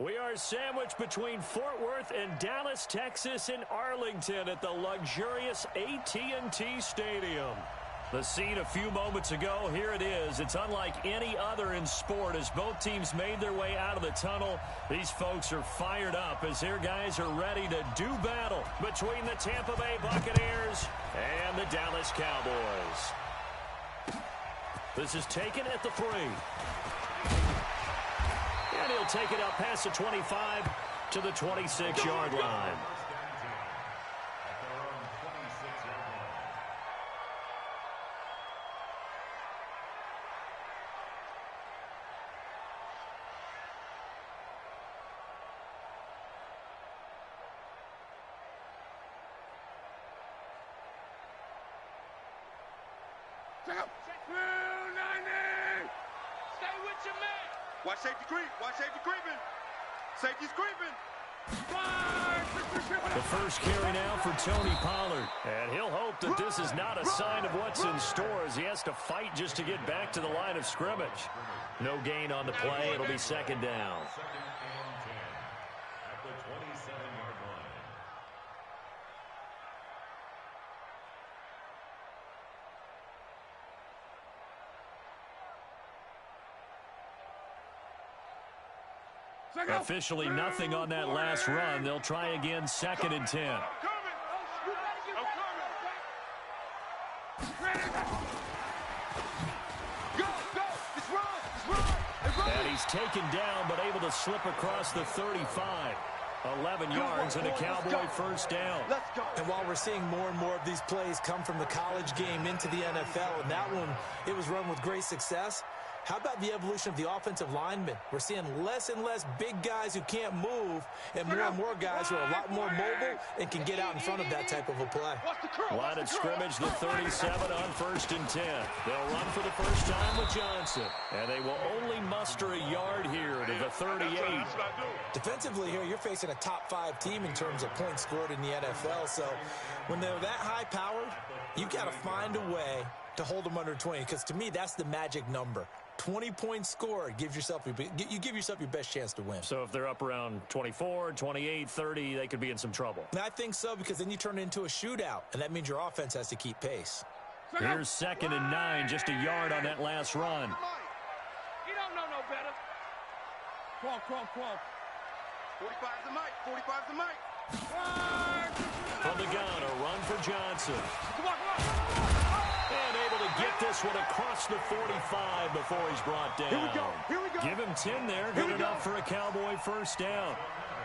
We are sandwiched between Fort Worth and Dallas, Texas, and Arlington at the luxurious AT&T Stadium. The scene a few moments ago, here it is. It's unlike any other in sport as both teams made their way out of the tunnel. These folks are fired up as their guys are ready to do battle between the Tampa Bay Buccaneers and the Dallas Cowboys. This is taken at the 3. And he'll take it up past the 25 to the 26-yard line. Watch safety creep. Watch safety creeping. Safety's creeping. The first carry now for Tony Pollard. And he'll hope that this is not a sign of what's in store as he has to fight just to get back to the line of scrimmage. No gain on the play. It'll be second down. At the 27-yard line. Officially nothing on that last run. They'll try again, 2nd and 10. And he's taken down, but able to slip across the 35. 11 yards and a Cowboy first down. And while we're seeing more and more of these plays come from the college game into the NFL, and that one, it was run with great success, how about the evolution of the offensive linemen? We're seeing less and less big guys who can't move and more guys who are a lot more mobile and can get out in front of that type of a play. Line of scrimmage, the 37 on 1st and 10. They'll run for the first time with Johnson. And they will only muster a yard here to the 38. Defensively here, you're facing a top 5 team in terms of points scored in the NFL. So when they're that high-powered, you've got to find a way to hold them under 20, because to me, that's the magic number. 20 points scored, you give yourself your best chance to win. So if they're up around 24, 28, 30, they could be in some trouble. And I think so, because then you turn it into a shootout, and that means your offense has to keep pace. Here's 2nd and 9, just a yard on that last run. You don't know no better. Come on. 45's the mic. 45's the mic. From the gun, a run for Johnson. Come on. And able to get this one across the 45 before he's brought down. Here we go. Give him 10 there. Good enough for a Cowboy first down.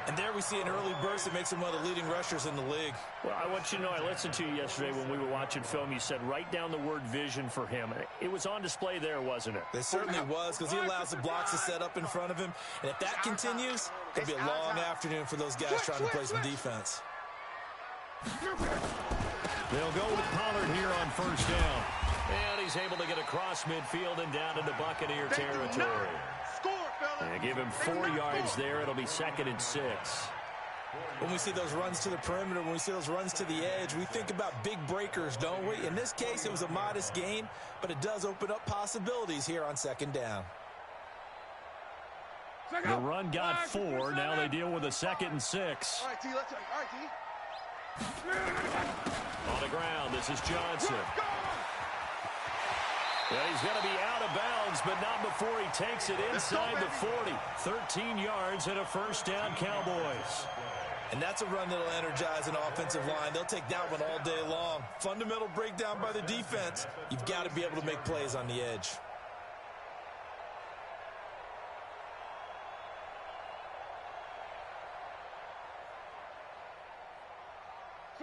And there we see an early burst that makes him one of the leading rushers in the league. Well, I want you to know, I listened to you yesterday when we were watching film. You said write down the word vision for him. It was on display there, wasn't it? It certainly was, because he allows the blocks to set up in front of him. And if that continues, it'll be a long afternoon for those guys trying to play some defense. They'll go with Pollard here on first down. And he's able to get across midfield and down into Buccaneer territory. And give him 4 yards there. It'll be 2nd and 6. When we see those runs to the perimeter, when we see those runs to the edge, we think about big breakers, don't we? In this case, it was a modest gain, but it does open up possibilities here on 2nd down. The run got 4. Now they deal with a 2nd and 6. All right, T. On the ground, this is Johnson. Well, he's going to be out of bounds, but not before he takes it inside the 40. 13 yards and a first down, Cowboys. And that's a run that'll energize an offensive line. They'll take that one all day long. Fundamental breakdown by the defense. You've got to be able to make plays on the edge.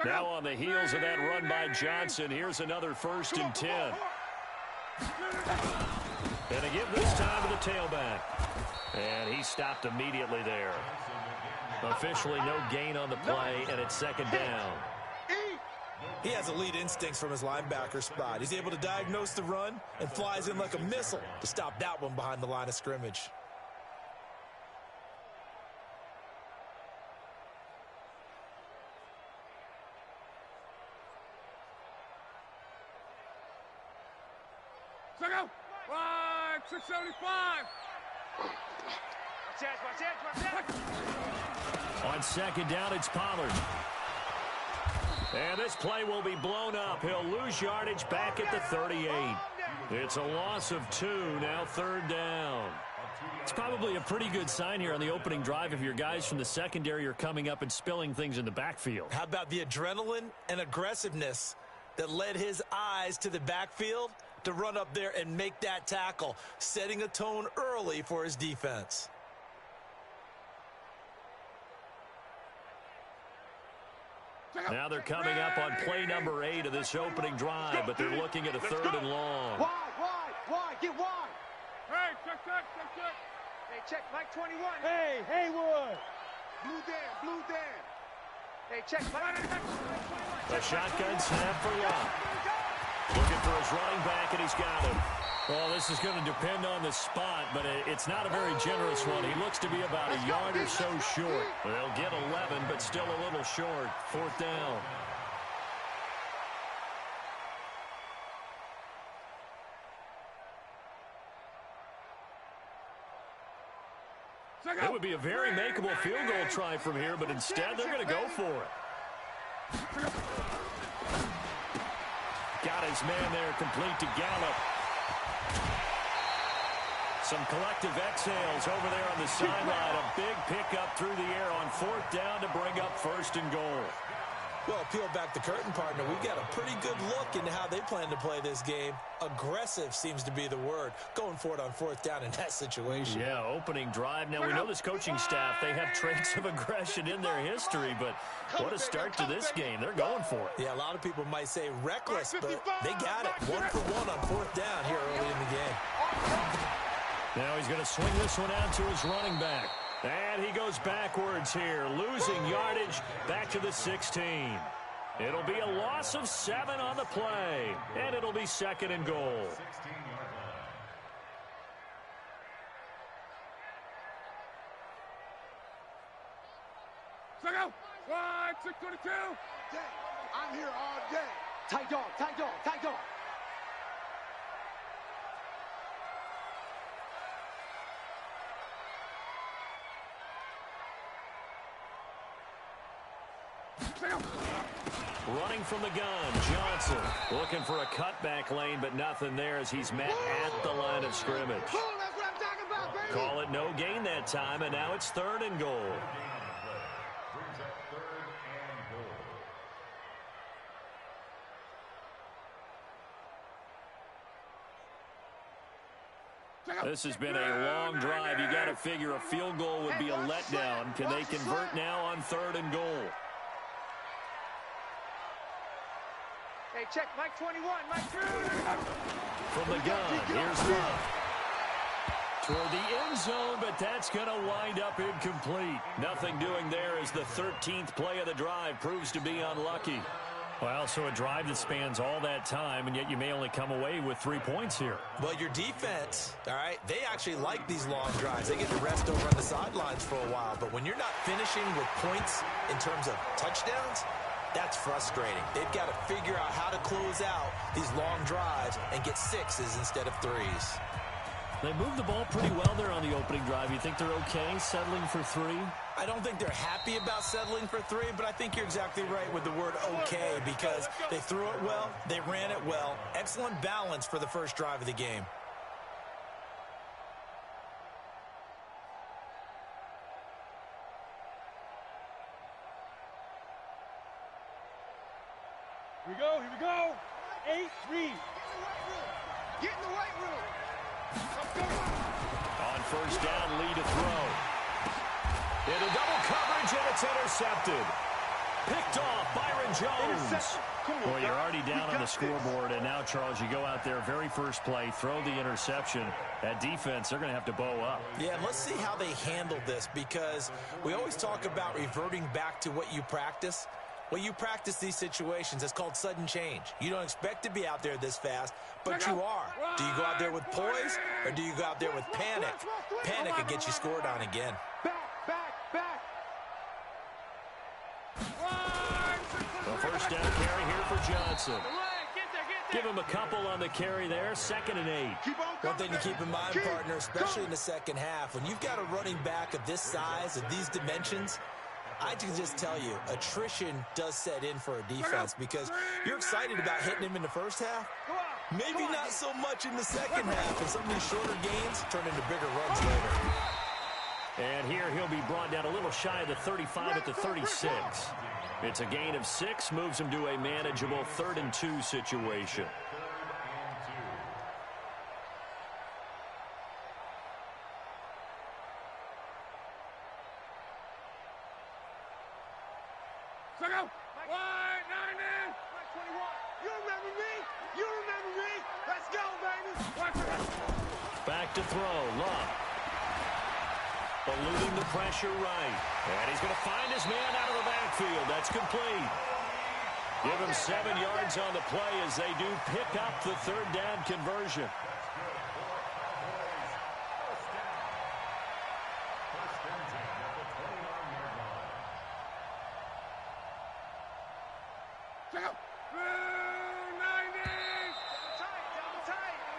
Now on the heels of that run by Johnson, here's another 1st and 10. And a give this time to the tailback. And he stopped immediately there. Officially no gain on the play, and it's 2nd down. He has elite instincts from his linebacker spot. He's able to diagnose the run and flies in like a missile to stop that one behind the line of scrimmage. Check out. 675. That's On second down, it's Pollard. And this play will be blown up. He'll lose yardage back at the 38. It's a loss of 2, now third down. It's probably a pretty good sign here on the opening drive if your guys from the secondary are coming up and spilling things in the backfield. How about the adrenaline and aggressiveness that led his eyes to the backfield to run up there and make that tackle, setting a tone early for his defense. Now they're coming up on play number 8 of this opening drive, but they're looking at a third and long. Wide, get wide. Hey, check. Hey, check, Mike 21. Hey, Haywood. Blue Dan. Hey, check, Mike 21. A shotgun snap for Locke. Looking for his running back, and he's got him. Well, this is going to depend on the spot, but it's not a very generous one. He looks to be about a yard or so short. They'll get 11, but still a little short. Fourth down. It would be a very makeable field goal try from here, but instead they're going to go for it. Got his man there, complete to Gallup. Some collective exhales over there on the sideline. A big pickup through the air on fourth down to bring up first and goal. Well, peel back the curtain, partner. We've got a pretty good look into how they plan to play this game. Aggressive seems to be the word. Going for it on fourth down in that situation. Yeah, opening drive. Now, we know this coaching staff, they have traits of aggression in their history, but what a start to this game. They're going for it. Yeah, a lot of people might say reckless, but they got it. 1 for 1 on fourth down here early in the game. Now he's going to swing this one out to his running back. And he goes backwards here, losing yardage back to the 16. It'll be a loss of 7 on the play, and it'll be second and goal. 16-yard line. Check out. Wide, 622. I'm here all day. Tight dog. Running from the gun, Johnson looking for a cutback lane, but nothing there as he's met at the line of scrimmage. That's what I'm talking about, baby. Call it no gain that time, and now it's third and goal. Brings up third and goal. This has been a long drive. You got to figure a field goal would be a letdown. Can they convert now on third and goal? Hey, check, Mike 21, Mike 2. From the gun, here's Love. Toward the end zone, but that's going to wind up incomplete. Nothing doing there as the 13th play of the drive proves to be unlucky. Well, so a drive that spans all that time, and yet you may only come away with 3 points here. Well, your defense, all right, they actually like these long drives. They get to rest over on the sidelines for a while. But when you're not finishing with points in terms of touchdowns, that's frustrating. They've got to figure out how to close out these long drives and get 6s instead of 3s. They moved the ball pretty well there on the opening drive. You think they're okay settling for 3? I don't think they're happy about settling for 3, but I think you're exactly right with the word okay because they threw it well, they ran it well. Excellent balance for the first drive of the game. Here we go. 8-3. Get in the weight room. On first down, Lee to throw. Into double coverage, and it's intercepted. Picked off, Byron Jones. Well, you're already down on the scoreboard, and now, Charles, you go out there, very first play, throw the interception. That defense, they're going to have to bow up. Yeah, let's see how they handle this because we always talk about reverting back to what you practice. Well, you practice these situations. It's called sudden change. You don't expect to be out there this fast, but you are. Do you go out there with poise, or do you go out there with panic? Panic can get you scored on again. Back. The first down carry here for Johnson. Give him a couple on the carry there, 2nd and 8. One thing to keep in mind, partner, especially in the second half, when you've got a running back of this size, of these dimensions, I can just tell you, attrition does set in for a defense because you're excited about hitting him in the first half. Maybe not so much in the second half, and some of these shorter gains turn into bigger runs later. And here he'll be brought down a little shy of the 35 at the 36. It's a gain of 6, moves him to a manageable 3rd and 2 situation. Back to throw, Love. Eluding the pressure right. And he's going to find his man out of the backfield. That's complete. Give him 7 yards on the play as they do pick up the 3rd down conversion.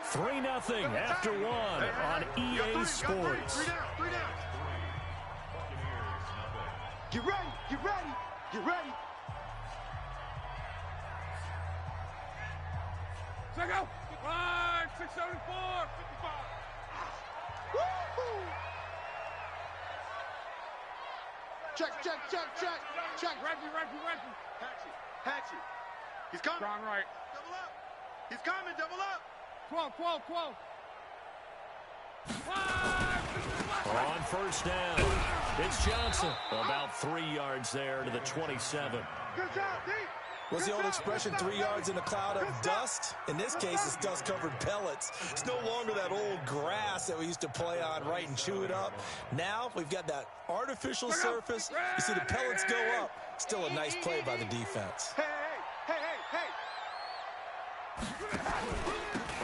Three 0 after 1 on EA Sports. Get ready, get ready, get ready. Check out. 674, 55. Woo-hoo. Check. Reggie. Hatchet. He's coming. Strong right. Double up. He's coming, double up. 12. On first down, it's Johnson. About 3 yards there to the 27. Good job, D. What's the old expression, 3 yards in a cloud of dust? In this case, it's dust-covered pellets. It's no longer that old grass that we used to play on, right, and chew it up. Now we've got that artificial surface. You see the pellets go up. Still a nice play by the defense. Hey.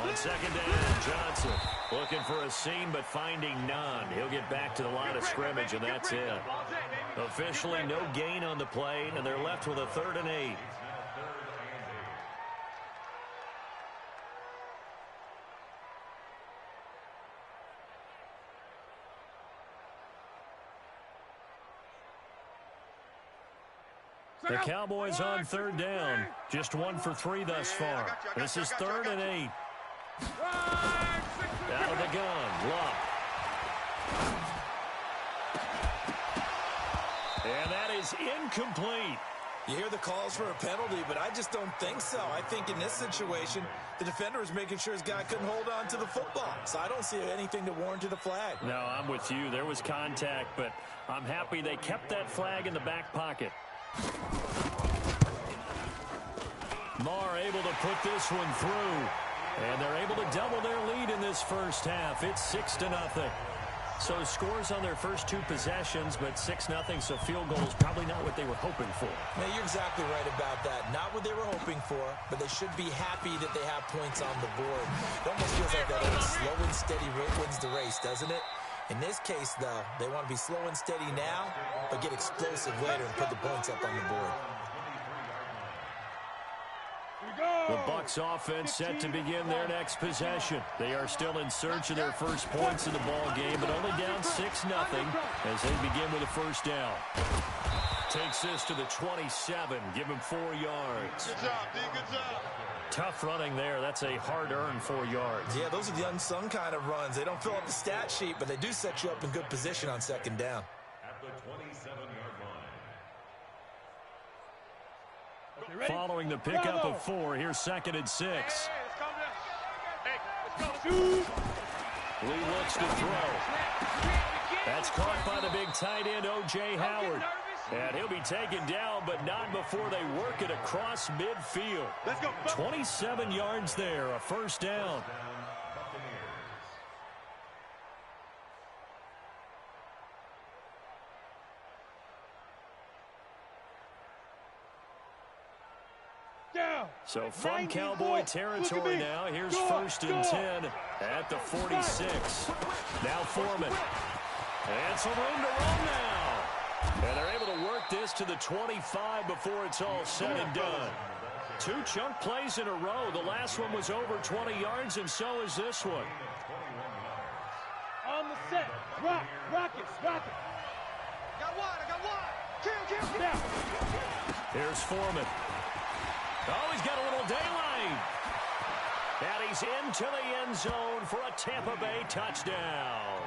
On second down, Johnson looking for a seam but finding none. He'll get back to the line of scrimmage, and that's it. Officially no gain on the play, and they're left with a 3rd and 8. The Cowboys on 3rd down. Just 1 for 3 thus far. This is 3rd and 8. Out of the gun, Love. And that is incomplete. You hear the calls for a penalty, but I just don't think so. I think in this situation, the defender is making sure his guy couldn't hold on to the football. So I don't see anything to warrant a flag. No, I'm with you. There was contact, but I'm happy they kept that flag in the back pocket. Marr able to put this one through. And they're able to double their lead in this first half. It's 6-0. So scores on their first 2 possessions, but 6-0, so field goal is probably not what they were hoping for. Now, you're exactly right about that. Not what they were hoping for, but they should be happy that they have points on the board. It almost feels like that old slow and steady wins the race, doesn't it? In this case, though, they want to be slow and steady now, but get explosive later and put the points up on the board. The Bucs offense set to begin their next possession. They are still in search of their first points in the ball game, but only down 6-0 as they begin with a first down. Takes this to the 27. Give him 4 yards. Good job, D. Good job. Tough running there. That's a hard-earned 4 yards. Yeah, those are the unsung kind of runs. They don't fill up the stat sheet, but they do set you up in good position on second down. At the 27-yard line. Following the pickup of 4, here's 2nd and 6. Hey, let's calm down. Hey, let's go. Lee looks to throw. That's caught by the big tight end, O.J. Howard. And he'll be taken down, but not before they work it across midfield. Let's go. 27 yards there, a first down. So from Cowboy territory now, here's 1st and 10 at the 46. Now Foreman. And some room to run now. And they're able to work this to the 25 before it's all said and done. 2 chunk plays in a row. The last one was over 20 yards, and so is this one. On the set. Rock it. Got one. Kill. Now. Here's Foreman. Oh, he's got a little daylight. And he's into the end zone for a Tampa Bay touchdown.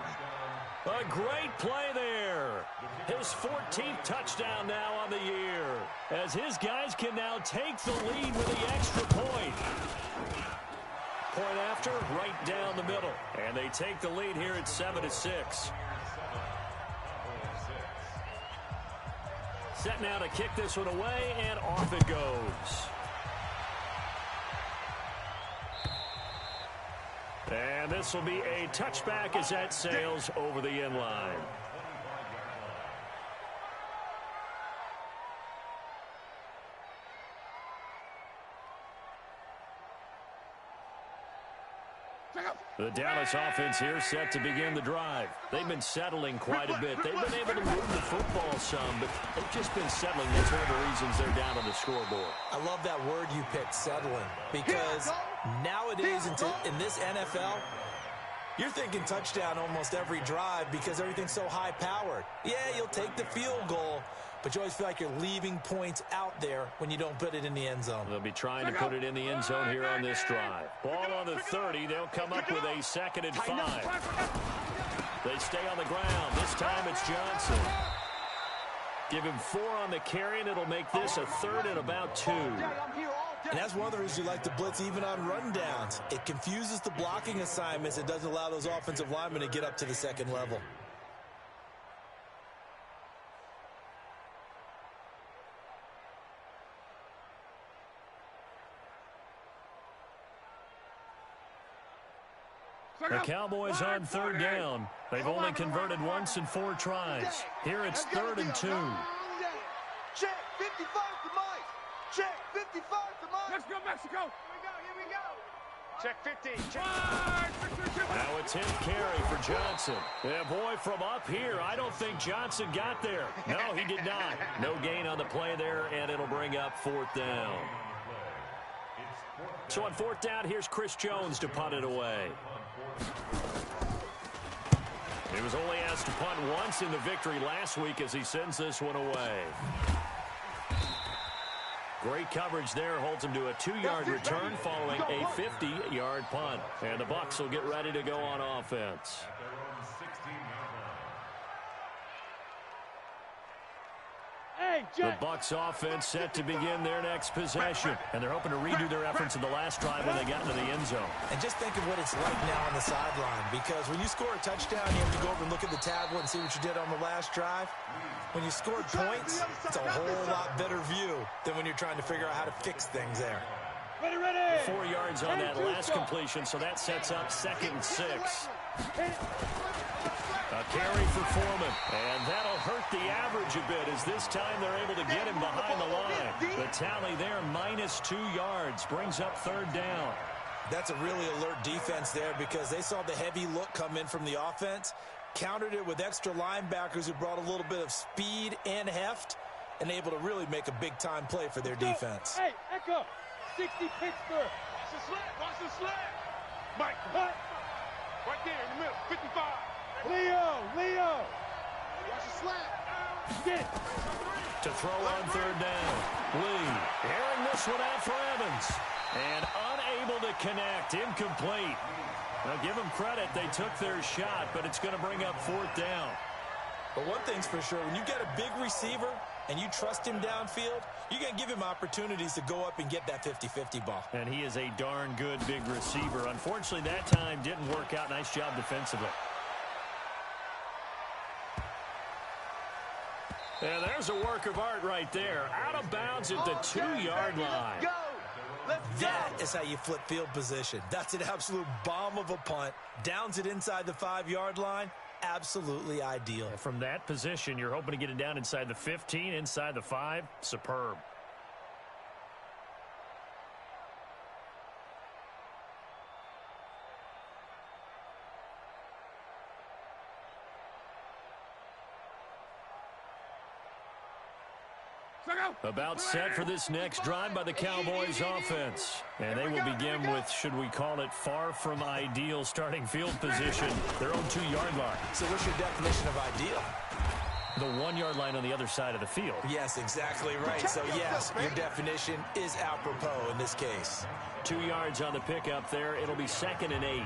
A great play there. His 14th touchdown now on the year, as his guys can now take the lead with the extra point. Point after, right down the middle. And they take the lead here at 7-6. Set now to kick this one away, and off it goes. And this will be a touchback as that sails over the end line. The Dallas offense here set to begin the drive. They've been settling quite a bit. They've been able to move the football some, but they've just been settling. That's one of the reasons they're down on the scoreboard. I love that word you picked, settling, because nowadays in this NFL, you're thinking touchdown almost every drive because everything's so high-powered. Yeah, you'll take the field goal, but you always feel like you're leaving points out there when you don't put it in the end zone. They'll be trying to put it in the end zone here on this drive. Ball on the 30. They'll come up with a 2nd and 5. They stay on the ground. This time it's Johnson. Give him 4 on the carry, and it'll make this a 3rd and about 2. And that's one of the reasons you like to blitz even on rundowns. It confuses the blocking assignments. It doesn't allow those offensive linemen to get up to the 2nd level. The Cowboys on 3rd down. They've only converted once in 4 tries. Here it's 3rd and 2. Check 55 to Mike. Check 55 to Mike. Let's go, Mexico. Here we go. Check 50. Check. Now it's him carry for Johnson. Yeah, boy, from up here, I don't think Johnson got there. No, he did not. No gain on the play there, and it'll bring up 4th down. So on 4th down, here's Chris Jones to punt it away. He was only asked to punt once in the victory last week as he sends this one away. Great coverage there, holds him to a 2-yard return following a 50-yard punt. And the Bucs will get ready to go on offense. The Bucs offense set to begin their next possession. And they're hoping to redo their efforts in the last drive when they got into the end zone. And just think of what it's like now on the sideline, because when you score a touchdown, you have to go over and look at the tablet and see what you did on the last drive. When you scored points, it's a whole lot better view than when you're trying to figure out how to fix things there. Ready. 4 yards on that last completion, so that sets up 2nd and 6. A carry for Foreman, and that'll hurt the average a bit as this time they're able to get him behind the line. The tally there, -2 yards, brings up 3rd down. That's a really alert defense there because they saw the heavy look come in from the offense, countered it with extra linebackers who brought a little bit of speed and heft, and able to really make a big-time play for their defense. Hey, Echo, 60 Pittsburgh. Watch the slap. Mike. Right there in the middle, 55. Leo. Watch the slap. Get it. To throw on 3rd down. Lee airing this one out for Evans. And unable to connect. Incomplete. Now give them credit. They took their shot, but it's going to bring up 4th down. But one thing's for sure, when you get a big receiver and you trust him downfield, you're going to give him opportunities to go up and get that 50-50 ball. And he is a darn good big receiver. Unfortunately, that time didn't work out. Nice job defensively. And there's a work of art right there. Out of bounds at the 2-yard line. That is how you flip field position. That's an absolute bomb of a punt. Downs it inside the 5-yard line. Absolutely ideal. From that position, you're hoping to get it down inside the 15, inside the 5. Superb. About set for this next drive by the Cowboys offense. And they will begin with, should we call it, far from ideal starting field position, their own 2-yard line. So what's your definition of ideal? The 1-yard line on the other side of the field. Yes, exactly right. So, yes, your definition is apropos in this case. 2 yards on the pickup there. It'll be 2nd and 8.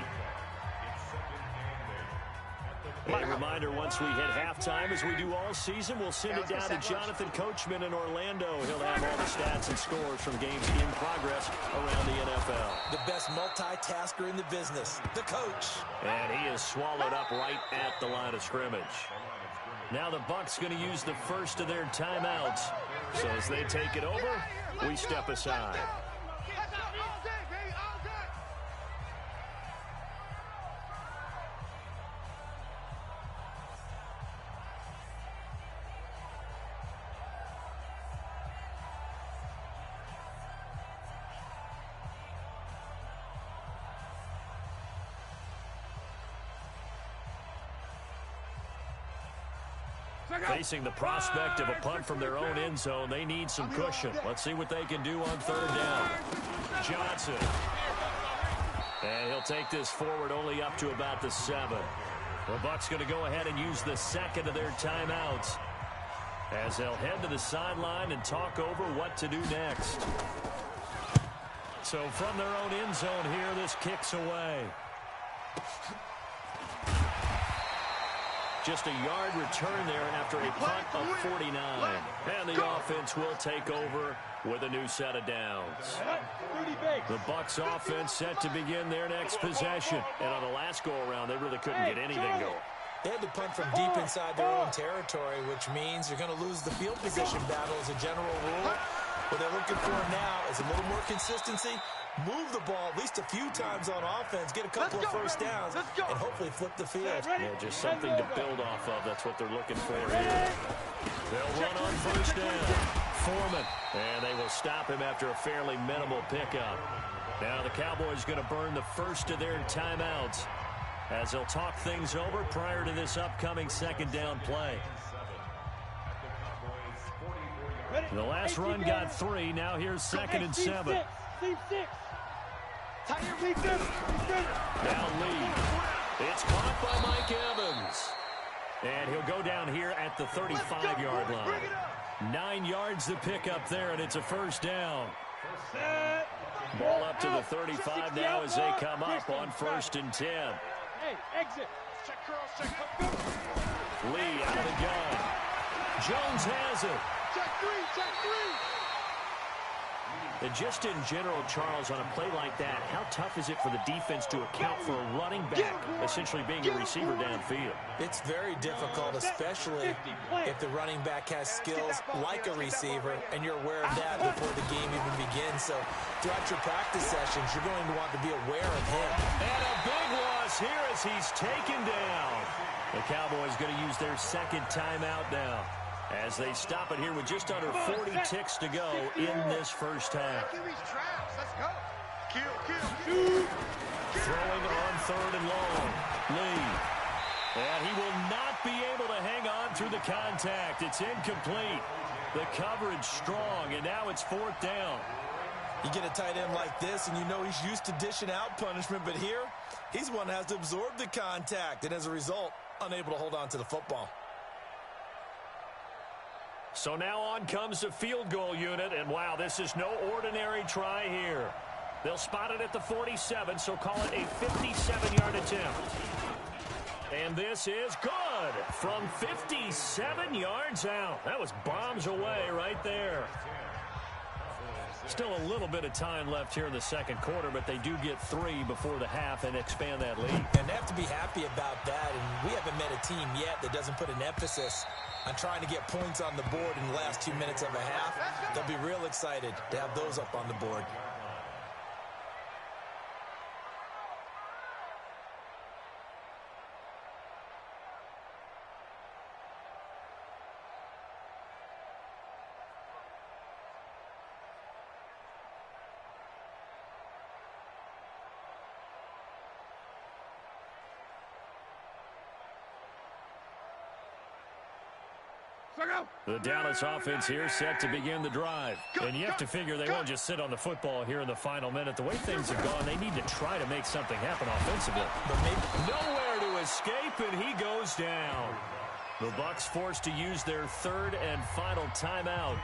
My reminder, once we hit halftime, as we do all season, we'll send it down to Jonathan Coachman in Orlando. He'll have all the stats and scores from games in progress around the NFL. The best multitasker in the business, the coach. And he is swallowed up right at the line of scrimmage. Now the Bucs going to use the first of their timeouts. So as they take it over, we step aside. Facing the prospect of a punt from their own end zone, they need some cushion. Let's see what they can do on 3rd down. Johnson. And he'll take this forward only up to about the 7. The Bucs going to go ahead and use the second of their timeouts as they'll head to the sideline and talk over what to do next. So from their own end zone here, this kicks away. Just a yard return there after a punt of 49. And the offense will take over with a new set of downs. The Bucs offense set to begin their next possession. And on the last go-around, they really couldn't get anything going. They had to punt from deep inside their own territory, which means you're going to lose the field position battle as a general rule. What they're looking for now is a little more consistency. Move the ball at least a few times on offense, get a couple of first downs, and hopefully flip the field. Yeah, just something to build off of. That's what they're looking for here. They'll run on 1st down. Foreman. And they will stop him after a fairly minimal pickup. Now the Cowboys going to burn the first of their timeouts as they'll talk things over prior to this upcoming 2nd down play. The last run got 3. Now here's 2nd and 7. Now Lee. It's caught by Mike Evans. And he'll go down here at the 35-yard line. 9 yards to pick up there, and it's a 1st down. Ball up to the 35 now as they come up on 1st and 10. Hey, exit. Check curls, check. Lee out of the gun. Jones has it. Check 3, check 3. And just in general, Charles, on a play like that, how tough is it for the defense to account for a running back essentially being a receiver downfield? It's very difficult, especially if the running back has skills like a receiver, and you're aware of that before the game even begins. So throughout your practice sessions, you're going to want to be aware of him. And a big loss here as he's taken down. The Cowboys going to use their 2nd timeout now, as they stop it here with just under 40 ticks to go in this 1st half. Let's go. Throwing on 3rd and long. Lee. And he will not be able to hang on through the contact. It's incomplete. The coverage strong, and now it's 4th down. You get a tight end like this, and you know he's used to dishing out punishment, but here, he's one that has to absorb the contact, and as a result, unable to hold on to the football. So now on comes the field goal unit, and wow, this is no ordinary try here. They'll spot it at the 47, so call it a 57-yard attempt. And this is good from 57 yards out. That was bombs away right there. Still a little bit of time left here in the 2nd quarter, but they do get 3 before the half and expand that lead. And they have to be happy about that, and we haven't met a team yet that doesn't put an emphasis on trying to get points on the board in the last 2 minutes of a half. They'll be real excited to have those up on the board. The Dallas offense here set to begin the drive. And you have to figure they won't just sit on the football here in the final minute. The way things have gone, they need to try to make something happen offensively. But maybe nowhere to escape, and he goes down. The Bucs forced to use their third and final timeout,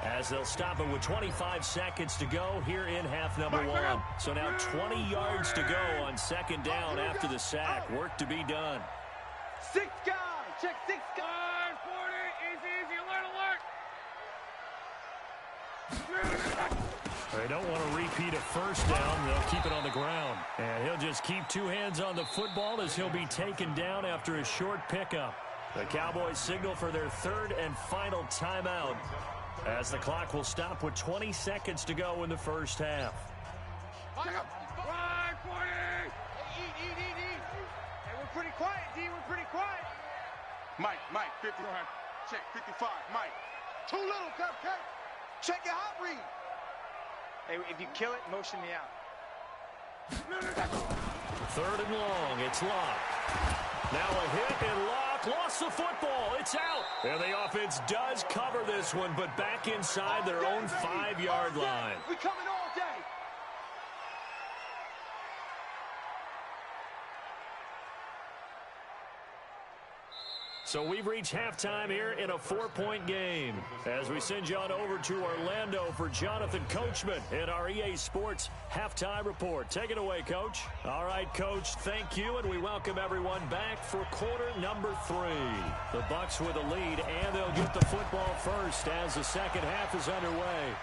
as they'll stop it with 25 seconds to go here in half number one. So now 20 yards to go on second down after the sack. Work to be done. 6 guys. Check 6 guys. 40. Easy. Alert. They don't want to repeat a first down. They'll keep it on the ground. And he'll just keep 2 hands on the football as he'll be taken down after a short pickup. The Cowboys signal for their third and final timeout, as the clock will stop with 20 seconds to go in the first half. 5, 40. Hey, eat. Hey, we're pretty quiet, D. We're pretty quiet. Mike, 50. Check 55. Mike. Too little, cupcake. Check your hot read. Hey, if you kill it, motion me out. Third and long. It's locked. Now a hit and lock. Lost the football. It's out. And the offense does cover this one, but back inside their own 5-yard line. We coming all day. So we've reached halftime here in a 4-point game, as we send you on over to Orlando for Jonathan Coachman in our EA Sports Halftime Report. Take it away, Coach. All right, Coach, thank you, and we welcome everyone back for quarter number 3. The Bucs with a lead, and they'll get the football first as the second half is underway.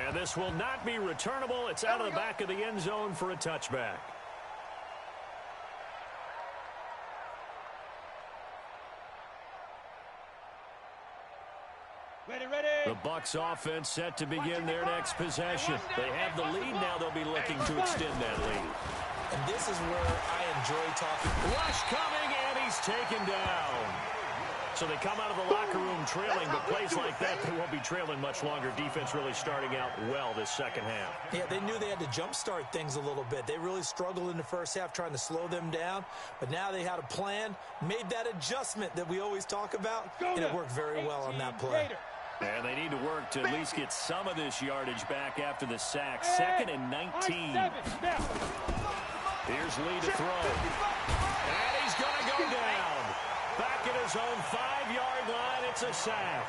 And this will not be returnable. It's out of the back of the end zone for a touchback. The Bucs offense set to begin their next possession. They have the lead. Now they'll be looking to extend that lead. And this is where I enjoy talking. Rush coming, and he's taken down. So they come out of the locker room trailing, but plays like that, they won't be trailing much longer. Defense really starting out well this second half. Yeah, they knew they had to jumpstart things a little bit. They really struggled in the first half trying to slow them down, but now they had a plan, made that adjustment that we always talk about, and it worked very well on that play. And they need to work to at least get some of this yardage back after the sack. 2nd and 19. Here's Lee to throw. And he's going to go down. Back at his own 5-yard line, it's a sack.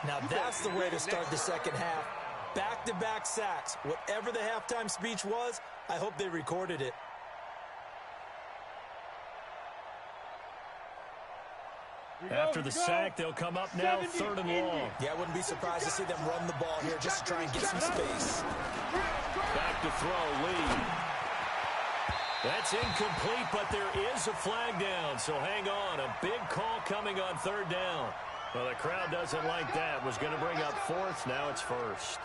Now that's the way to start the second half. Back-to-back sacks. Whatever the halftime speech was, I hope they recorded it. After the sack, they'll come up now 3rd and long. Yeah, I wouldn't be surprised to see them run the ball here just to try and get some space. Back to throw, Lee. That's incomplete, but there is a flag down, so hang on. A big call coming on 3rd down. Well, the crowd doesn't like that. Was going to bring up 4th. Now it's 1st.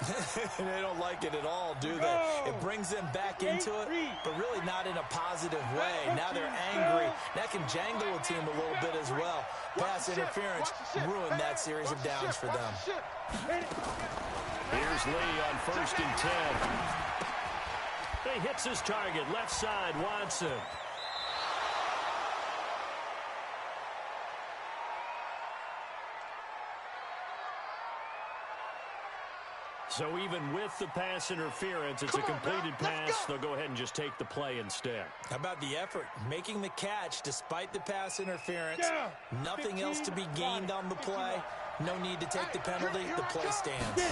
They don't like it at all, do they? It brings them back into it, but really not in a positive way. Now they're angry. That can jangle a team a little bit as well. Pass interference ruined that series of downs for them. Here's Lee on 1st and 10. He hits his target. Left side, Watson. So even with the pass interference, it's a completed pass. They'll go ahead and just take the play instead. How about the effort? Making the catch despite the pass interference. Nothing else to be gained on the play. No need to take the penalty. The play stands.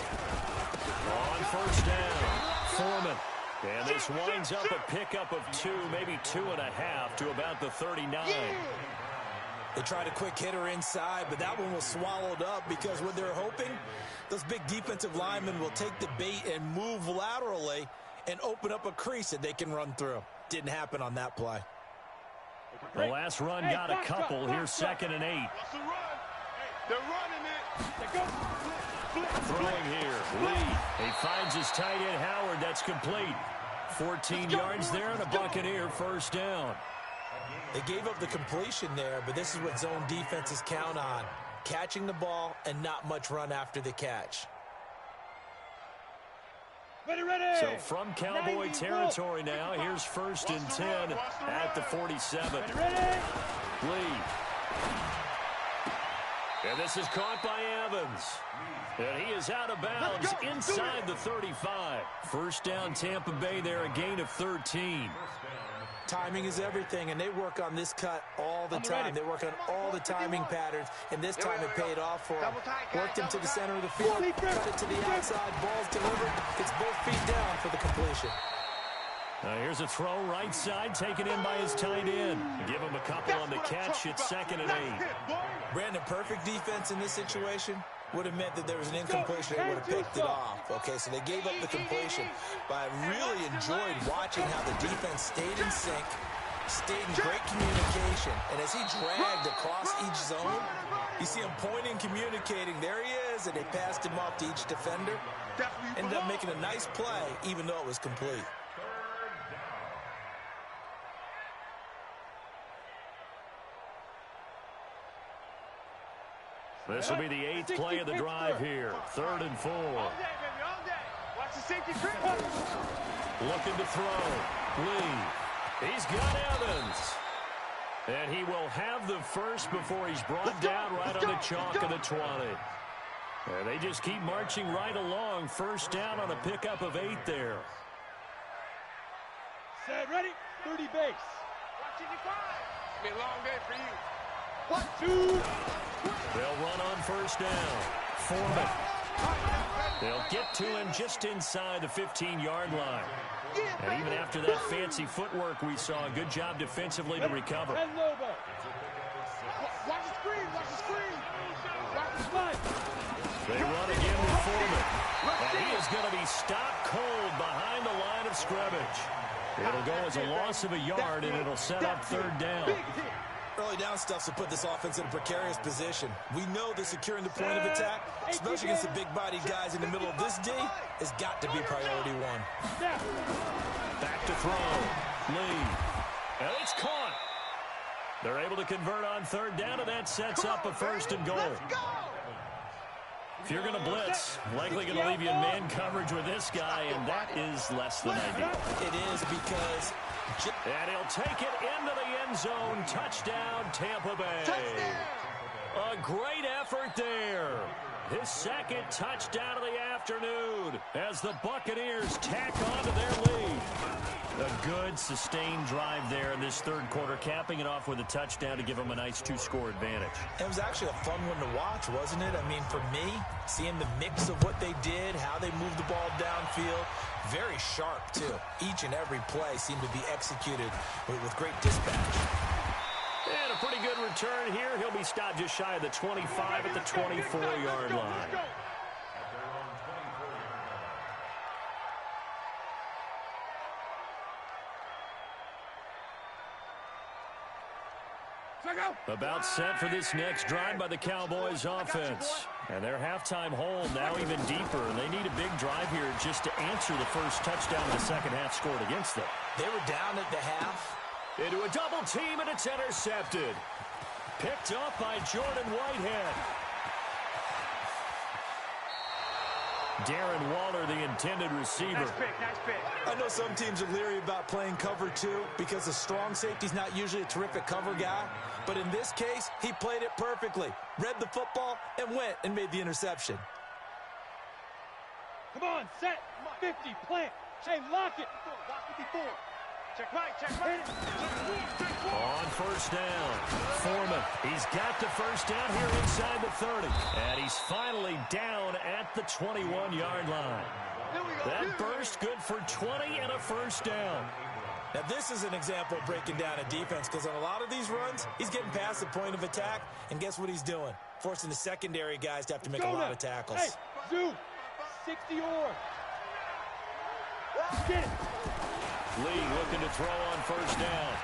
On 1st down, Foreman. And this winds up a pickup of 2, maybe 2.5 to about the 39. They tried a quick hitter inside, but that one was swallowed up because what they're hoping, those big defensive linemen will take the bait and move laterally and open up a crease that they can run through. Didn't happen on that play. The last run got a couple. Here's 2nd and 8. They're running it. Throwing here, Lee. He finds his tight end, Howard. That's complete. 14 yards there and a Buccaneer 1st down. They gave up the completion there, but this is what zone defenses count on. Catching the ball and not much run after the catch. Ready. So from Cowboy territory now, here's 1st and 10 at the 47. Ready. Lee. And this is caught by Evans. And he is out of bounds inside the 35. First down, Tampa Bay there, a gain of 13. Timing is everything, and they work on this cut all the time. They work on all the timing patterns, and this time it paid off for them. Worked him to the center of the field, cut it to the outside, ball's delivered. It's both feet down for the completion. Here's a throw right side, taken in by his tight end. Give him a couple on the catch. It's 2nd and 8. Brandon, perfect defense in this situation would have meant that there was an incompletion. They would have picked it off. Okay, so they gave up the completion. But I really enjoyed watching how the defense stayed in sync, stayed in great communication. And as he dragged across each zone, you see him pointing, communicating. There he is, and they passed him off to each defender. Ended up making a nice play, even though it was complete. This will be the 8th play of the drive here. 3rd and 4. All day, baby, all day. Watch the safety trip. Looking to throw. Lee. He's got Evans. And he will have the first before he's brought down right on the chalk of the 20. And they just keep marching right along. First down on a pickup of 8 there. Set, ready? 30 base. Watch it, be a long day for you. 1, 2. They'll run on first down. Foreman. They'll get to him just inside the 15-yard line. And even after that fancy footwork we saw, a good job defensively to recover. Watch the screen, watch the screen. Watch the slide. They run again with Foreman. And he is going to be stopped cold behind the line of scrimmage. It'll go as a loss of a yard, and it'll set up 3rd down. Early down stuff to put this offense in a precarious position. We know that securing the point of attack, especially against the big-bodied guys in the middle of this D, has got to be priority 1. Back to throw. Lee. And it's caught. They're able to convert on 3rd down, and that sets up a 1st and goal. If you're going to blitz, likely going to leave you in man coverage with this guy, and that is less than ideal. It is because... And he'll take it into the end zone. Touchdown, Tampa Bay. A great effort there. His 2nd touchdown of the afternoon as the Buccaneers tack on to their lead. A good, sustained drive there in this 3rd quarter, capping it off with a touchdown to give them a nice 2-score advantage. It was actually a fun one to watch, wasn't it? I mean, for me, seeing the mix of what they did, how they moved the ball downfield, very sharp, too. Each and every play seemed to be executed with great dispatch. And a pretty good return here. He'll be stopped just shy of the 25 at the 24-yard line. About set for this next drive by the Cowboys offense. And their halftime hole now even deeper. And they need a big drive here just to answer the first touchdown the second half scored against them. They were down at the half. Into a double team, and it's intercepted. Picked up by Jordan Whitehead. Darren Waller, the intended receiver. Nice pick, nice pick. I know some teams are leery about playing cover 2 because the strong safety's not usually a terrific cover guy. But in this case, he played it perfectly. Read the football and went and made the interception. Come on, set. 50, plant. Hey, lock it. Lock 54. Check right. On first down, Foreman. He's got the first down here inside the 30. And he's finally down at the 21-yard line. That burst good for 20 and a first down. Now, this is an example of breaking down a defense because on a lot of these runs, he's getting past the point of attack, and guess what he's doing? Forcing the secondary guys to have to make a lot of tackles. Hey, Zoo, 60 or. Get it. Lee looking to throw on first down.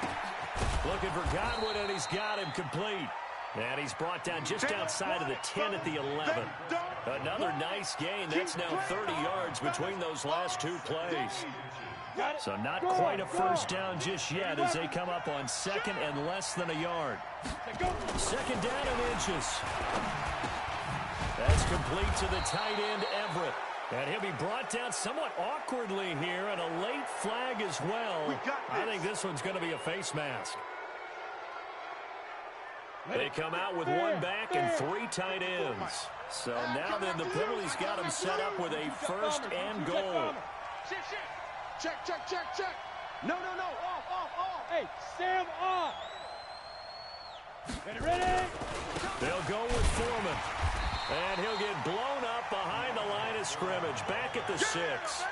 Looking for Godwin, and he's got him complete. And he's brought down just outside of the 10 at the 11. Another nice gain. That's now 30 yards between those last 2 plays. So not quite a first down just yet as they come up on 2nd and less than a yard. 2nd down and inches. That's complete to the tight end, Everett. And he'll be brought down somewhat awkwardly here, and a late flag as well. I think this one's going to be a face mask. They come out with one back and 3 tight ends. So now then the penalty's got them set up with a first and goal. Check, check, check, check. No. Off. Hey, Sam, off. Ready? They'll go with Foreman. And he'll get blown up behind the line of scrimmage. Back at the 6.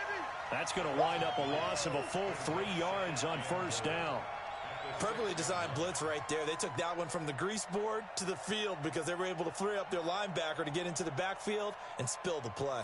That's going to wind up a loss of a full 3 yards on first down. Perfectly designed blitz right there. They took that one from the grease board to the field because they were able to free up their linebacker to get into the backfield and spill the play.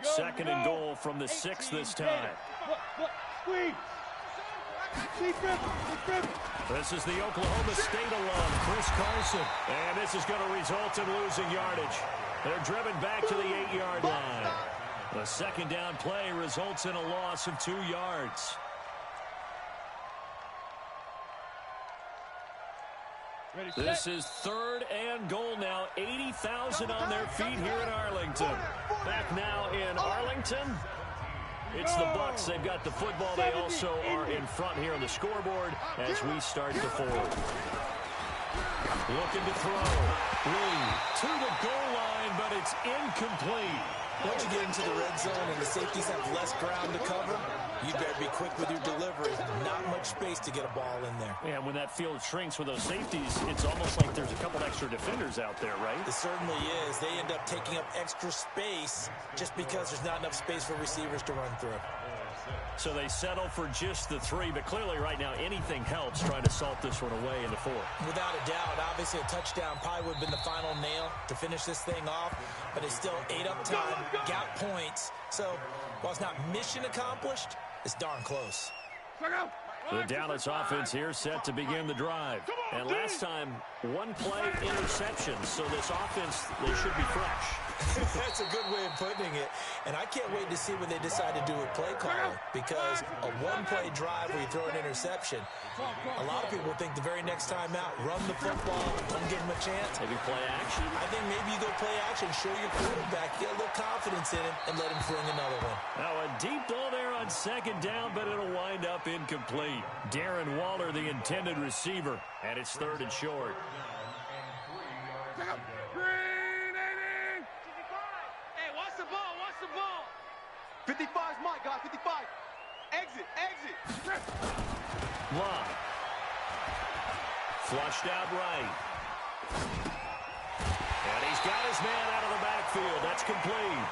Second and goal from the 6 this time. Squeeze. This is the Oklahoma State alum, Chris Carson. And this is going to result in losing yardage. They're driven back to the 8-yard line. The second down play results in a loss of 2 yards. This is third and goal now. 80,000 on their feet here in Arlington. Back now in Arlington. It's the Bucks. They've got the football. They also are in front here on the scoreboard as we start the fourth. Looking to throw. Lee to the goal line, but it's incomplete. Once you get into the red zone and the safeties have less ground to cover, you better be quick with your delivery. Not much space to get a ball in there. Yeah, when that field shrinks with those safeties, it's almost like there's a couple extra defenders out there, right? It certainly is. They end up taking up extra space just because there's not enough space for receivers to run through. So they settle for just the 3, but clearly right now anything helps trying to salt this one away in the 4th. Without a doubt, obviously a touchdown probably would have been the final nail to finish this thing off, but it's still 8 up time, got points. So while it's not mission accomplished, it's darn close. The Dallas offense here set to begin the drive. And last time, 1 play interception, so this offense, they should be fresh. That's a good way of putting it. And I can't wait to see what they decide to do with play calling, because a 1-play drive where you throw an interception, a lot of people think the very next time out, run the football, don't give them a chance. Maybe play action. I think maybe you go play action, show your quarterback, get a little confidence in him, and let him fling another one. Now a deep ball there on second down, but it'll wind up incomplete. Darren Waller, the intended receiver, and it's third and short. Hey, watch the ball, watch the ball. 55 is Mike, guys, 55. Exit. Long. Flushed out right. And he's got his man out of the backfield. That's complete.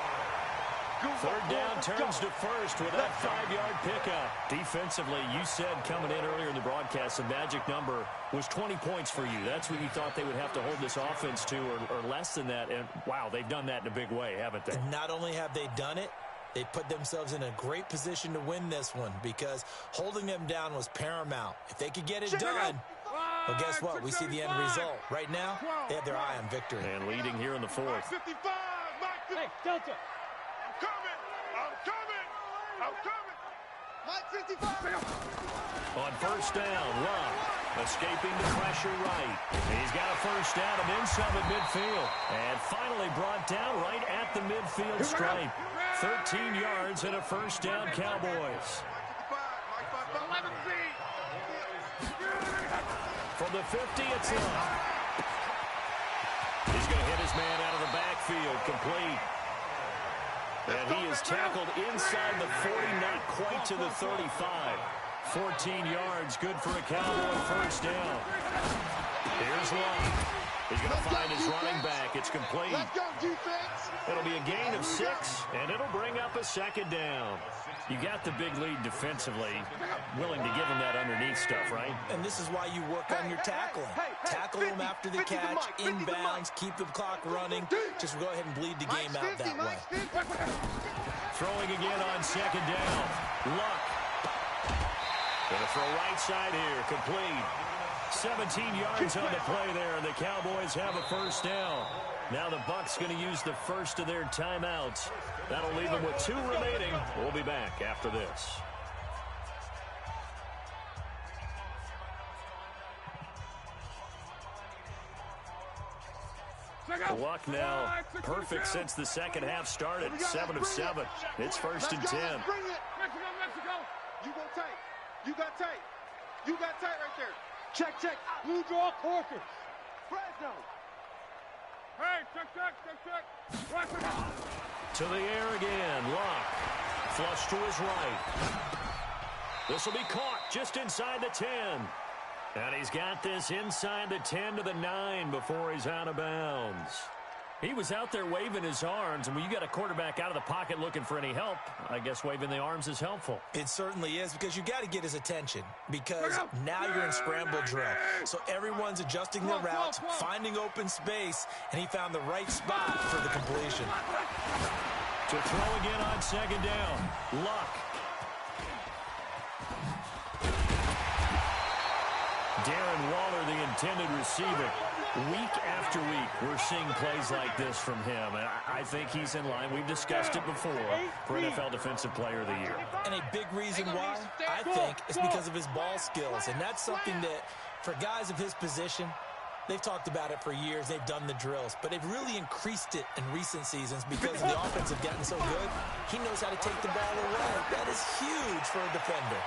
Third down turns to first with that 5-yard pickup. Defensively, you said coming in earlier in the broadcast, the magic number was 20 points for you. That's what you thought they would have to hold this offense to, or less than that. And, wow, they've done that in a big way, haven't they? And not only have they done it, they put themselves in a great position to win this one, because holding them down was paramount. If they could get it done, well, guess what? We see the end result. Right now, they have their eye on victory. And leading here in the 4th. 55, Mike. Hey, Delta. I'm coming. Mike 55. On first down, Love escaping the pressure right. He's got a first down and then some at midfield. And finally brought down right at the midfield stripe. 13 yards and a first down, Cowboys. From the 50, it's Love. He's going to hit his man out of the backfield, complete. And he is tackled inside the 40, not quite to the 35. 14 yards, good for a Cowboy first down. Here's Long. He's going to find his running back. It's complete. It'll be a gain of 6, and it'll bring up a second down. You got the big lead defensively, willing to give him that underneath stuff, right? And this is why you work on your tackling. Tackle them after the catch, inbounds, keep the clock running. Just go ahead and bleed the game out that way. Throwing again on second down. Luck. Gonna throw right side here, complete. 17 yards on the play there, and the Cowboys have a first down. Now the Bucs going to use the first of their timeouts. That'll leave them with 2 remaining. We'll be back after this. The luck now perfect since the second half started. 7 of 7. It's 1st and 10. Mexico. You go tight. You got tight. You got tight right there. Check. Blue draw Corker. Fresno. Hey, check. To the air again. Luck. Flush to his right. This will be caught just inside the 10. And he's got this inside the 10 to the 9 before he's out of bounds. He was out there waving his arms, and when you got a quarterback out of the pocket looking for any help, I guess waving the arms is helpful. It certainly is, because you got to get his attention, because now you're in scramble drill. So everyone's adjusting their routes, finding open space, and he found the right spot for the completion. To throw again on 2nd down. Luck. Darren Waller, the intended receiver. Week after week, we're seeing plays like this from him. And I think he's in line. We've discussed it before for NFL Defensive Player of the Year. And a big reason why, I think, is because of his ball skills. And that's something that, for guys of his position, they've talked about it for years. They've done the drills. But they've really increased it in recent seasons because the offense have gotten so good. He knows how to take the ball away. That is huge for a defender.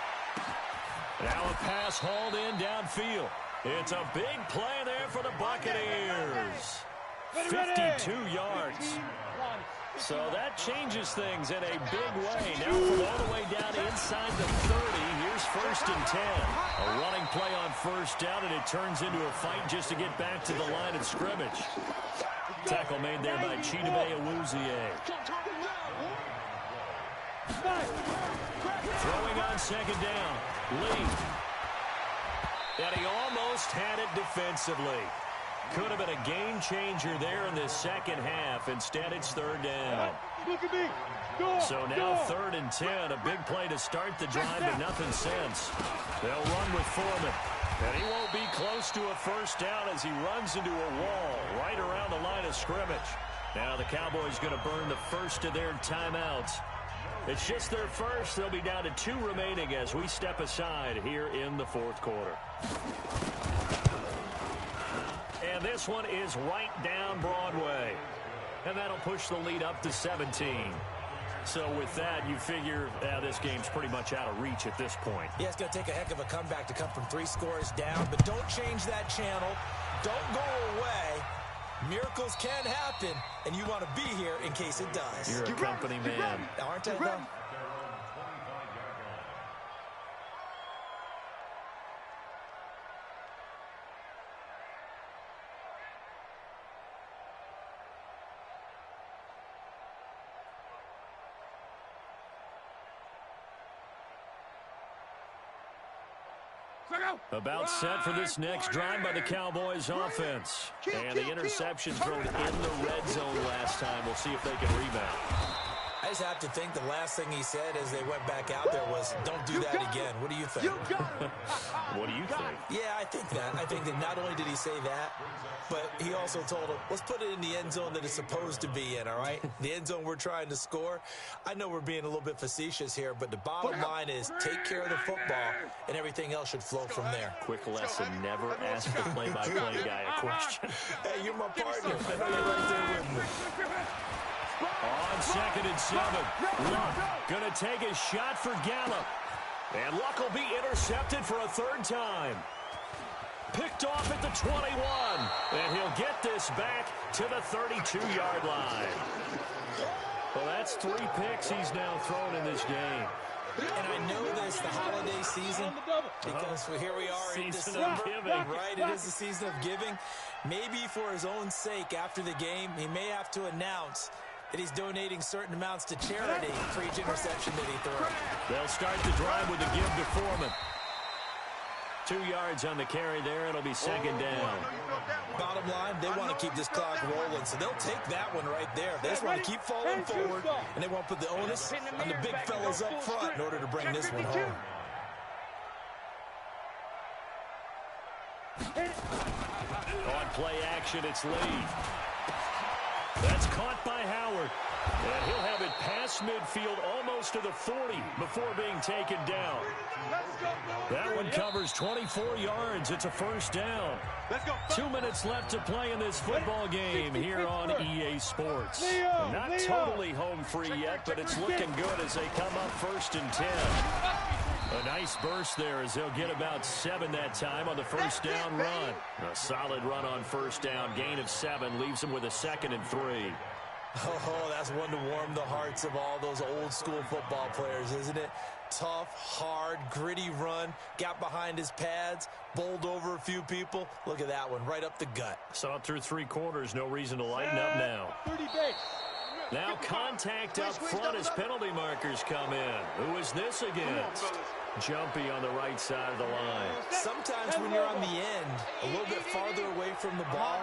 Now a pass hauled in downfield. It's a big play there for the Buccaneers. 52 yards. So that changes things in a big way. Now from all the way down inside the 30, here's 1st and 10. A running play on 1st down, and it turns into a fight just to get back to the line of scrimmage. Tackle made there by Chidobe Awuzie. Throwing on 2nd down. Lee. And he almost had it defensively. Could have been a game changer there in the second half. Instead, it's 3rd down. So now 3rd and 10. A big play to start the drive, but nothing since. They'll run with Foreman. And he won't be close to a 1st down as he runs into a wall right around the line of scrimmage. Now the Cowboys going to burn the first of their timeouts. It's just their first. They'll be down to 2 remaining as we step aside here in the 4th quarter. And this one is right down Broadway. And that'll push the lead up to 17. So with that, you figure this game's pretty much out of reach at this point. Yeah, it's going to take a heck of a comeback to come from 3 scores down. But don't change that channel. Don't go away. Miracles can happen, and you want to be here in case it does. You're a company man. Aren't I, though? About set for this next drive by the Cowboys offense. And the interception thrown in the red zone last time. We'll see if they can rebound. I just have to think the last thing he said as they went back out there was, don't do that again. What do you think? What do you think? Yeah, I think that. I think that not only did he say that, but he also told him, let's put it in the end zone that it's supposed to be in, all right? The end zone we're trying to score. I know we're being a little bit facetious here, but the bottom line is take care of the football, and everything else should flow from there. Quick lesson, never ask the play-by-play guy a question. Hey, you're my partner. I know you're right there with me. On 2nd and 7, Luck going to take a shot for Gallup. And Luck will be intercepted for a 3rd time. Picked off at the 21. And he'll get this back to the 32-yard line. Well, that's 3 picks he's now thrown in this game. And I know this, the holiday season, because here we are in Season December. of giving. Right, it is the season of giving. Maybe for his own sake, after the game, he may have to announce that he's donating certain amounts to charity for each interception that he throws. They'll start the drive with a give to Foreman. 2 yards on the carry there. It'll be 2nd down. Bottom line, they want to keep this clock rolling, so they'll take that one right there. They just want to keep falling forward, and they want to put the onus on the big fellas up front in order to bring this one home. On play action, it's Lee. That's caught by Howard. And he'll have it past midfield almost to the 40 before being taken down. That one covers 24 yards. It's a first down. 2 minutes left to play in this football game here on EA Sports. Not totally home free yet, but it's looking good as they come up 1st and 10. A nice burst there as they'll get about 7 that time on the first down run. A solid run on first down. Gain of 7 leaves them with a 2nd and 3. Oh, that's one to warm the hearts of all those old school football players, isn't it? Tough, hard, gritty run. Got behind his pads, bowled over a few people. Look at that one, right up the gut. Saw it through 3 quarters. No reason to lighten up now. 30 base. Now contact up front as penalty markers come in. Who is this against? Jumpy on the right side of the line. Sometimes when you're on the end, a little bit farther away from the ball,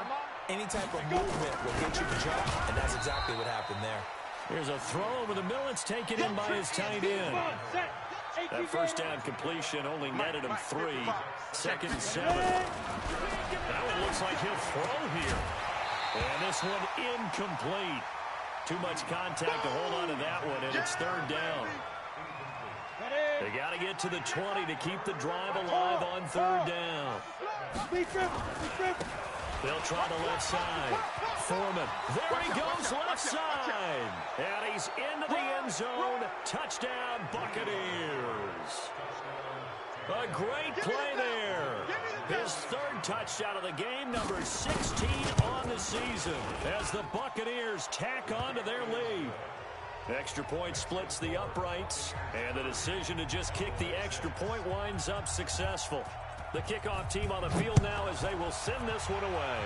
any type of movement will get you to jump, and that's exactly what happened there. Here's a throw over the middle. It's taken in by his tight end. That first down completion only netted him 3. 2nd and 7. That one looks like he'll throw here. And this one incomplete. Too much contact to hold on to that one, and it's 3rd down. They got to get to the 20 to keep the drive alive on 3rd down. They'll try the left side. Foreman. There he goes, left side. And he's into the end zone. Touchdown, Buccaneers. A great play there. His 3rd touchdown of the game, number 16 on the season, as the Buccaneers tack on to their lead. Extra point splits the uprights, and the decision to just kick the extra point winds up successful. The kickoff team on the field now as they will send this one away.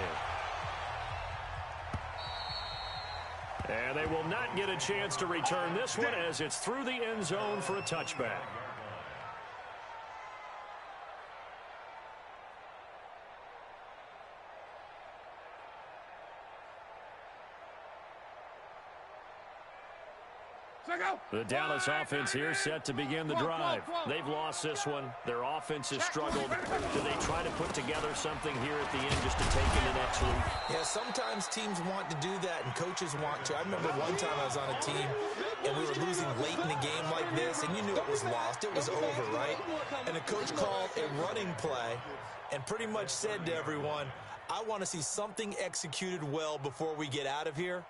And they will not get a chance to return this one as it's through the end zone for a touchback. The Dallas offense here set to begin the drive. They've lost this one. Their offense has struggled. Do they try to put together something here at the end just to take into next week? Yeah, sometimes teams want to do that and coaches want to. I remember one time I was on a team and we were losing late in a game like this, and you knew it was lost. It was over, right? And the coach called a running play and pretty much said to everyone, I want to see something executed well before we get out of here.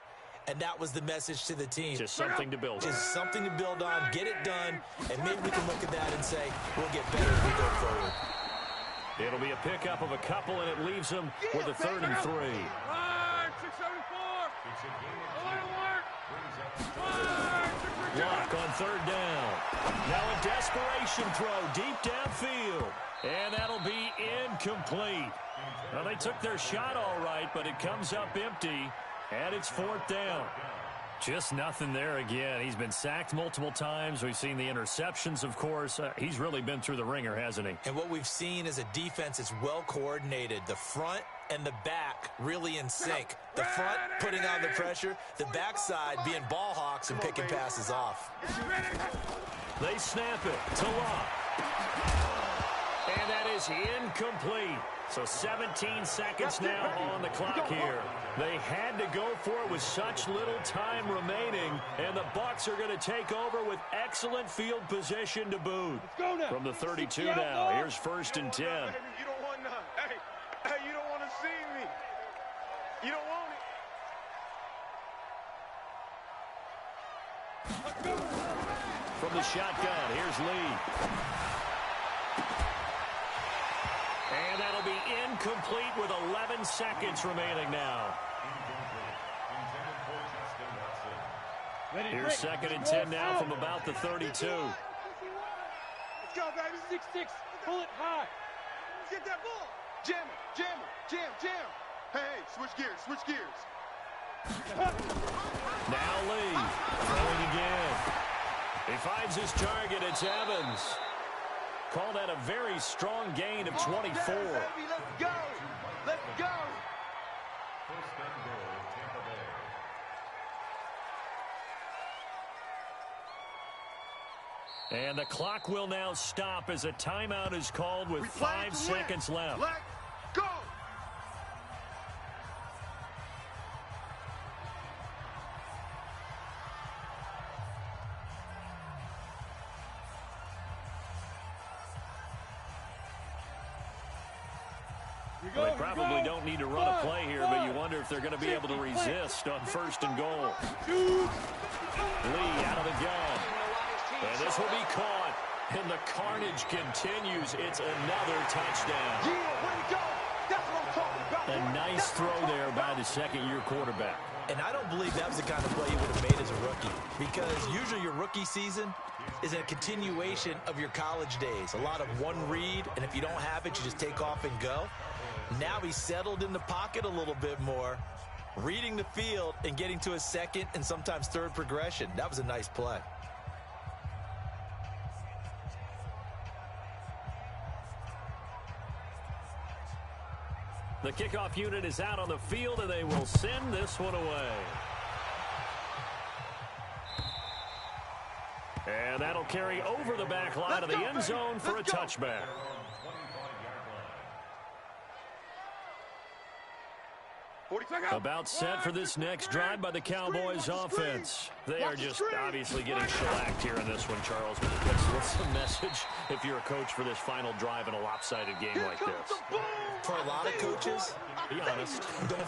And that was the message to the team. Just something to build on. Just something to build on, get it done, and maybe we can look at that and say, we'll get better as we go forward. It'll be a pickup of a couple, and it leaves them with a 3rd and 3. Lock on 3rd down. Now a desperation throw deep downfield. And that'll be incomplete. Well, they took their shot all right, but it comes up empty. And it's 4th down. Just nothing there again. He's been sacked multiple times. We've seen the interceptions, of course. He's really been through the ringer, hasn't he? And what we've seen is a defense that's well coordinated. The front and the back really in sync. The front putting on the pressure. The backside being ball hawks and picking passes off. They snap it to Locke. And that is incomplete. So 17 seconds now on the clock here. They had to go for it with such little time remaining, and the Bucs are going to take over with excellent field position to boot. From the 32 now, here's 1st and 10. You don't want none. Hey, you don't want to see me. You don't want it. From the shotgun, here's Lee. And that'll be incomplete with 11 seconds remaining now. Here's 2nd and 10 now from about the 32. Let's go, baby. 6-6. Pull it high. Let's get that ball. Jam it. Jam it. Jam, jam. Hey, switch gears. Switch gears. Now Lee. Throwing again. He finds his target. It's Evans. Call that a very strong gain of 24. Let's go. Let's go. And the clock will now stop as a timeout is called with 5 seconds left. Let's go. Well, they probably don't need to run a play here, but you wonder if they're going to be able to resist on 1st and goal. Lee out of the gun. And this will be caught. And the carnage continues. It's another touchdown. Yeah, way to go. That's what I'm talking about. A nice throw there by the second-year quarterback. And I don't believe that was the kind of play you would have made as a rookie, because usually your rookie season is a continuation of your college days. A lot of one read, and if you don't have it, you just take off and go. Now he's settled in the pocket a little bit more, reading the field and getting to his second and sometimes third progression. That was a nice play. The kickoff unit is out on the field, and they will send this one away. And that'll carry over the back line of the end zone for a touchback. About set for this next drive by the Cowboys offense. They are just obviously getting shellacked here in this one, Charles. What's the message if you're a coach for this final drive in a lopsided game like this? For a lot of coaches, Be honest. don't forget